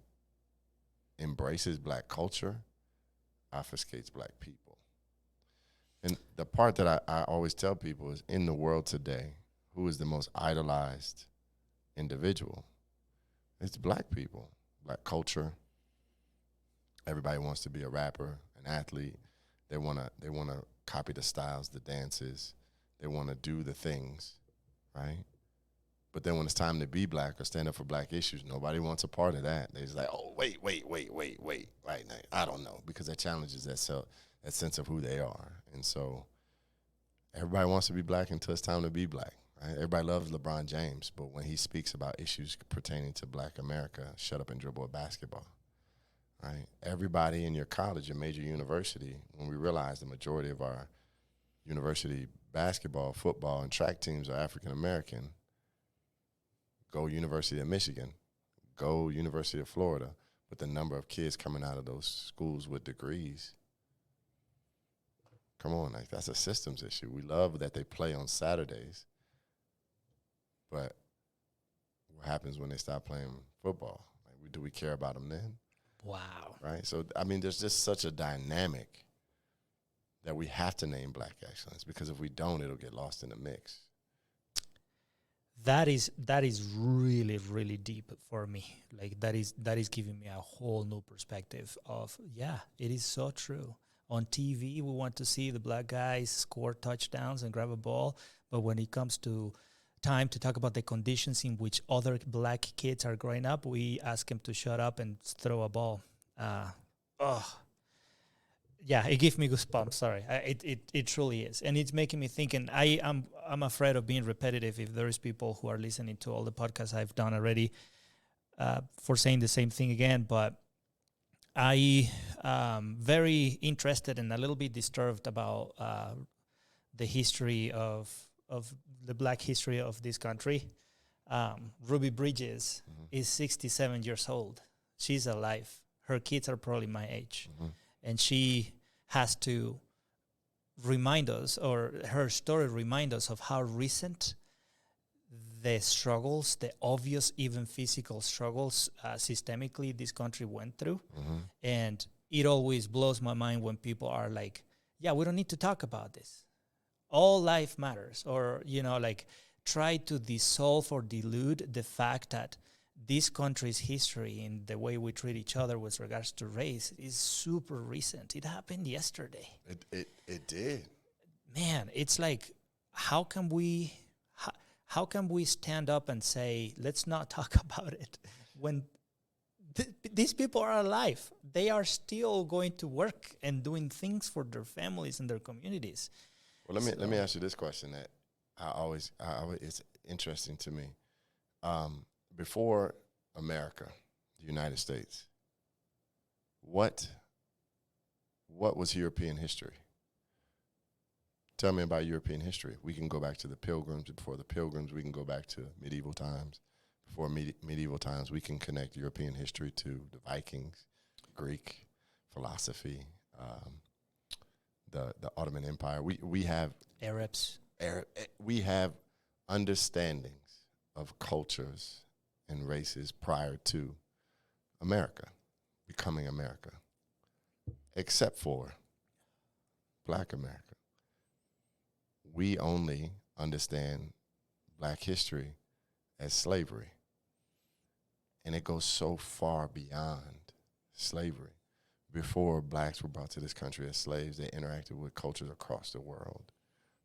embraces Black culture, obfuscates Black people. And the part that I always tell people is, in the world today, who is the most idolized individual? It's Black people, Black culture. Everybody wants to be a rapper, an athlete. They wanna copy the styles, the dances. They wanna do the things, right? But then when it's time to be Black or stand up for Black issues, nobody wants a part of that. They're just like, oh, wait. Right now, I don't know, because that challenges that sense of who they are. And so everybody wants to be Black until it's time to be Black. Right? Everybody loves LeBron James, but when he speaks about issues pertaining to Black America, shut up and dribble a basketball. Right? Everybody in your college, your major university, when we realize the majority of our university basketball, football, and track teams are African American, go University of Michigan, go University of Florida, but the number of kids coming out of those schools with degrees, come on, like, that's a systems issue. We love that they play on Saturdays, but what happens when they stop playing football? Like, do we care about them then? Wow. Right? So, there's just such a dynamic that we have to name Black excellence, because if we don't, it'll get lost in the mix. That is really, really deep for me. Like, that is giving me a whole new perspective of, yeah, it is so true. On TV, we want to see the Black guys score touchdowns and grab a ball, but when it comes to time to talk about the conditions in which other black kids are growing up, we ask them to shut up and throw a ball. Yeah, it gives me goosebumps. Sorry, it truly is, and it's making me think. And I'm afraid of being repetitive if there is people who are listening to all the podcasts I've done already for saying the same thing again. But I very interested and a little bit disturbed about the history of the black history of this country. Ruby Bridges is 67 years old. She's alive. Her kids are probably my age. And she has to remind us, or her story remind us of how recent the struggles, the obvious, even physical struggles, systemically this country went through. And it always blows my mind when people are like, yeah, we don't need to talk about this. All life matters. Or, like try to dissolve or dilute the fact that this country's history and the way we treat each other with regards to race is super recent. It happened yesterday. It did. Man, it's like, how can we stand up and say, let's not talk about it when these people are alive? They are still going to work and doing things for their families and their communities. Well, let me ask you this question that I always it's interesting to me. Before America, the United States, what was European history? Tell me about European history. We can go back to the Pilgrims. Before the Pilgrims, we can go back to medieval times. Before medieval times, we can connect European history to the Vikings, Greek philosophy, the Ottoman Empire. We have Arabs. We have understandings of cultures and races prior to America, becoming America, except for Black America. We only understand Black history as slavery. And it goes so far beyond slavery. Before Blacks were brought to this country as slaves, they interacted with cultures across the world.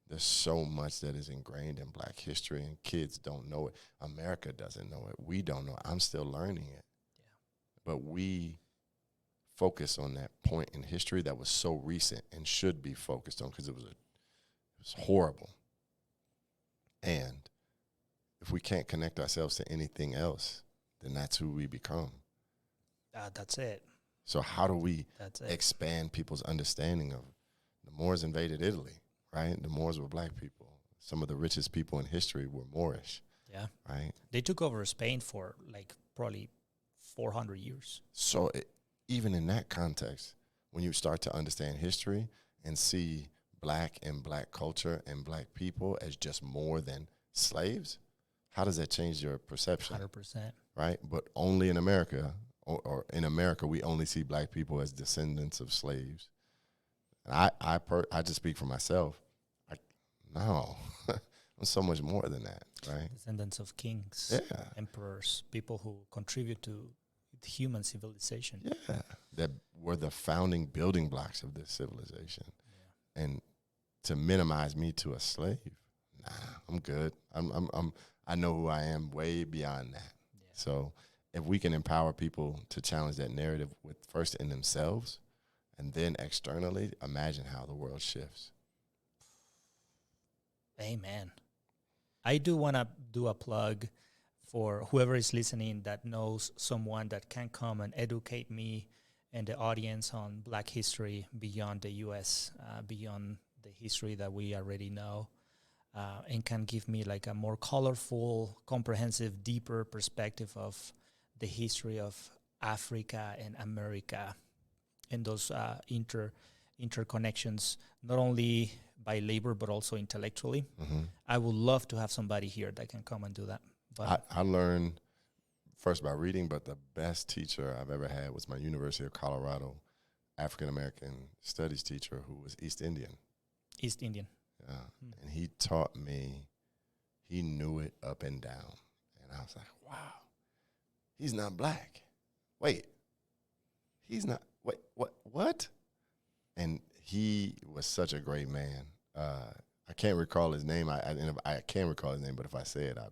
There's so much that is ingrained in Black history, and kids don't know it. America doesn't know it. We don't know it. I'm still learning it. Yeah. But we focus on that point in history that was so recent and should be focused on because it was horrible. And if we can't connect ourselves to anything else, then that's who we become. That's it. So how do we expand people's understanding of the Moors invaded Italy? Right? The Moors were Black people. Some of the richest people in history were Moorish. Yeah. Right? They took over Spain for like probably 400 years. So even in that context, when you start to understand history and see Black and Black culture and Black people as just more than slaves, how does that change your perception? 100%. Right? But only in America, or in America, we only see Black people as descendants of slaves. I just speak for myself. No, I'm so much more than that, right? Descendants of kings, emperors, people who contribute to human civilization. Yeah, that were the founding building blocks of this civilization. Yeah. And to minimize me to a slave, nah, I'm good. I know who I am way beyond that. Yeah. So if we can empower people to challenge that narrative with first in themselves, and then externally, imagine how the world shifts. Amen. I do want to do a plug for whoever is listening that knows someone that can come and educate me and the audience on Black history beyond the U.S., beyond the history that we already know, and can give me like a more colorful, comprehensive, deeper perspective of the history of Africa and America, and those interconnections, not only by labor but also intellectually. Mm-hmm. I would love to have somebody here that can come and do that. But I learned first by reading, but the best teacher I've ever had was my University of Colorado African-American studies teacher who was East Indian. East Indian. Yeah, and he taught me, he knew it up and down. And I was like, wow, he's not Black. Wait, he's not. Wait, what? And he was such a great man. I can't recall his name. I can recall his name, but if I say it, I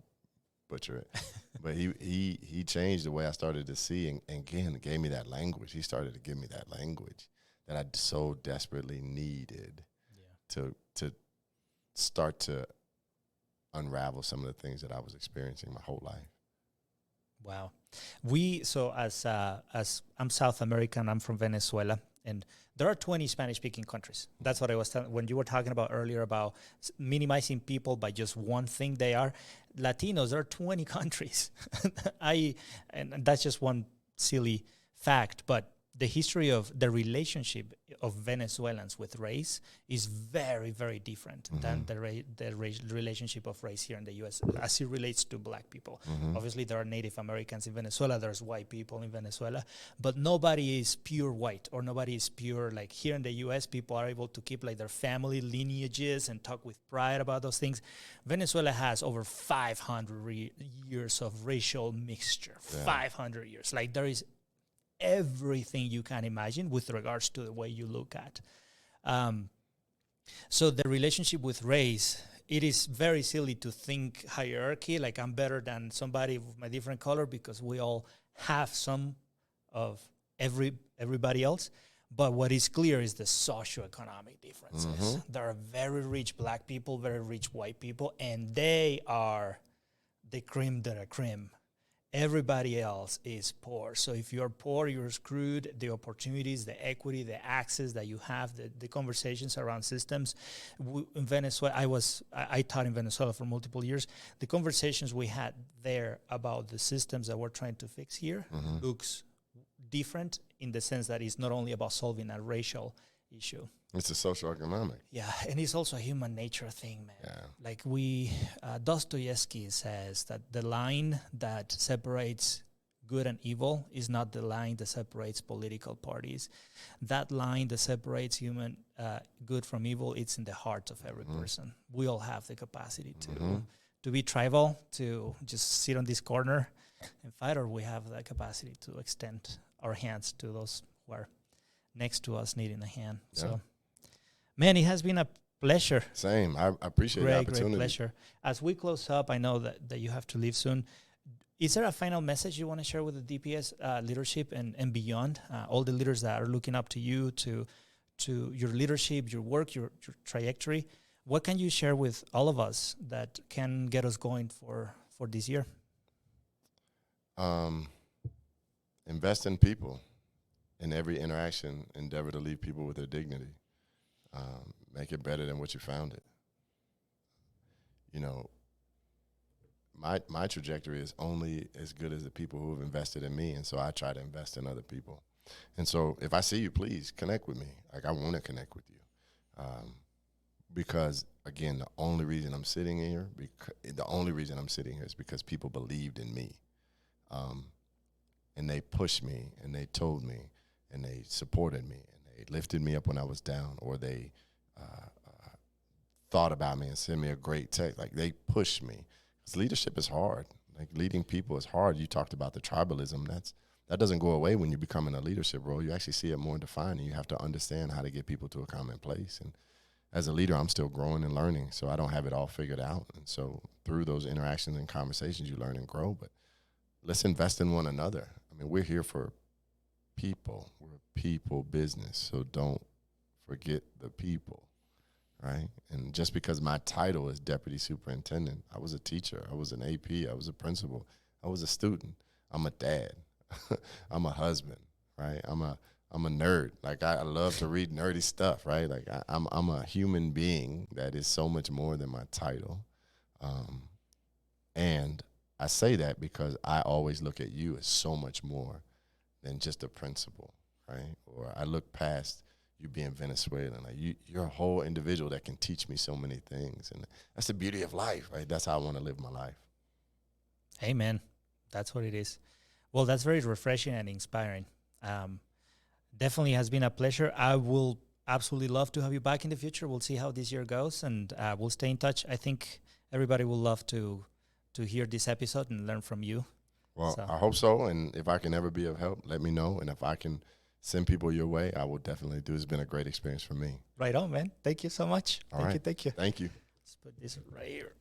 butcher it. But he changed the way I started to see, and again, gave me that language. He started to give me that language that I so desperately needed to start to unravel some of the things that I was experiencing my whole life. Wow. As I'm South American, I'm from Venezuela, and there are 20 Spanish-speaking countries. That's what I was telling when you were talking about earlier about minimizing people by just one thing. They are Latinos. There are 20 countries. And that's just one silly fact, but the history of the relationship of Venezuelans with race is very, very different than the relationship of race here in the U.S. as it relates to black people. Obviously, there are Native Americans in Venezuela, there's white people in Venezuela, but nobody is pure white or nobody is pure, like here in the U.S., people are able to keep like their family lineages and talk with pride about those things. Venezuela has over 500 years of racial mixture, 500 years. Like there is everything you can imagine with regards to the way you look at. So the relationship with race, it is very silly to think hierarchy, like I'm better than somebody with my different color, because we all have some of everybody else. But what is clear is the socioeconomic differences. There are very rich black people, very rich white people, and they are the creme de la creme. Everybody else is poor. So if you're poor, you're screwed. The opportunities, the equity, the access that you have, the conversations around systems. In Venezuela, I taught in Venezuela for multiple years. The conversations we had there about the systems that we're trying to fix here looks different in the sense that it's not only about solving a racial issue. It's a socioeconomic. Yeah, and it's also a human nature thing, man. Yeah. Like Dostoevsky says that the line that separates good and evil is not the line that separates political parties. That line that separates human good from evil, it's in the heart of every person. We all have the capacity to be tribal, to just sit on this corner and fight, or we have the capacity to extend our hands to those who are next to us needing a hand. Yeah. So, man, it has been a pleasure. Same. I appreciate the opportunity. Great pleasure. As we close up, I know that you have to leave soon. Is there a final message you want to share with the DPS leadership and beyond? All the leaders that are looking up to you, to your leadership, your work, your trajectory. What can you share with all of us that can get us going for this year? Invest in people. In every interaction, endeavor to leave people with their dignity. Make it better than what you found it. You know, my trajectory is only as good as the people who have invested in me, and so I try to invest in other people. And so if I see you, please connect with me. Like, I want to connect with you. Because, again, the only reason I'm sitting here is because people believed in me. And they pushed me, and they told me, and they supported me, and they lifted me up when I was down, or they thought about me and sent me a great text. Like, they pushed me. Because leadership is hard. Like, leading people is hard. You talked about the tribalism. That doesn't go away when you become in a leadership role. You actually see it more defined, and you have to understand how to get people to a common place. And as a leader, I'm still growing and learning, so I don't have it all figured out. And so through those interactions and conversations, you learn and grow. But let's invest in one another. I mean, we're here for people. We're a people business, so don't forget the people, right? And just because my title is deputy superintendent, I was a teacher, I was an AP, I was a principal, I was a student, I'm a dad, I'm a husband, right? I'm a nerd. Like, I love to read nerdy stuff, right? Like, I'm a human being that is so much more than my title. And I say that because I always look at you as so much more than just a principal, right? Or I look past you being Venezuelan. Like, you're a whole individual that can teach me so many things. And that's the beauty of life, right? That's how I want to live my life. Amen. That's what it is. Well, that's very refreshing and inspiring. Definitely has been a pleasure. I will absolutely love to have you back in the future. We'll see how this year goes, and we'll stay in touch. I think everybody will love to hear this episode and learn from you. Well, so. I hope so, and if I can ever be of help, let me know. And if I can send people your way, I will definitely do. It's been a great experience for me. Right on, man. Thank you so much. Thank you. Thank you. Let's put this right here.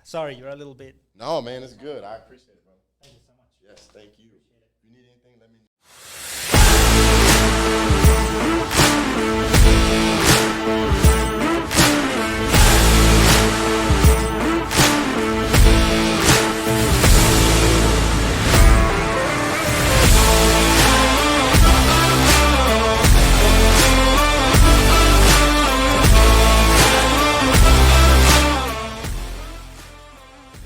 Sorry, you're a little bit. No, man, it's good. I appreciate it, bro. Thank you so much. Yes, thank you.